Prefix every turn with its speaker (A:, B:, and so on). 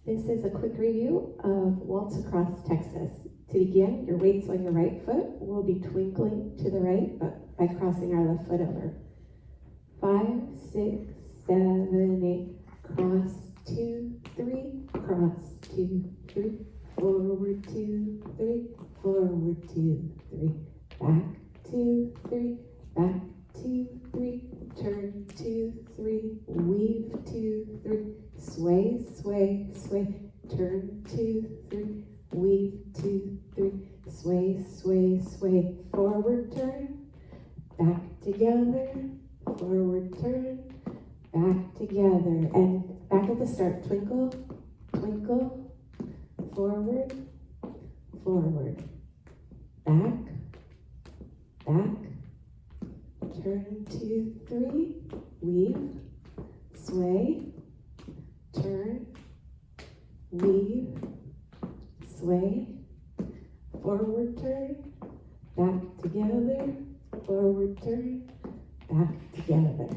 A: This is a quick review of Waltz Across Texas. To begin, your weights on your right foot will be twinkling to the right but by crossing our left foot over. 5, 6, 7, 8, cross, 2, 3, cross, 2, 3, forward, 2, 3, forward, 2, 3, back, 2, 3, back, 2, 3, turn, 2, 3, weave, 2, 3, sway, sway, sway, turn, 2, 3, weave, 2, 3, sway, sway, sway, forward turn, back together, forward turn, back together, and back at the start, twinkle, twinkle, forward, forward, back, back, turn, 2, 3, weave, sway, turn, weave, sway, forward turn, back together, forward turn, back together.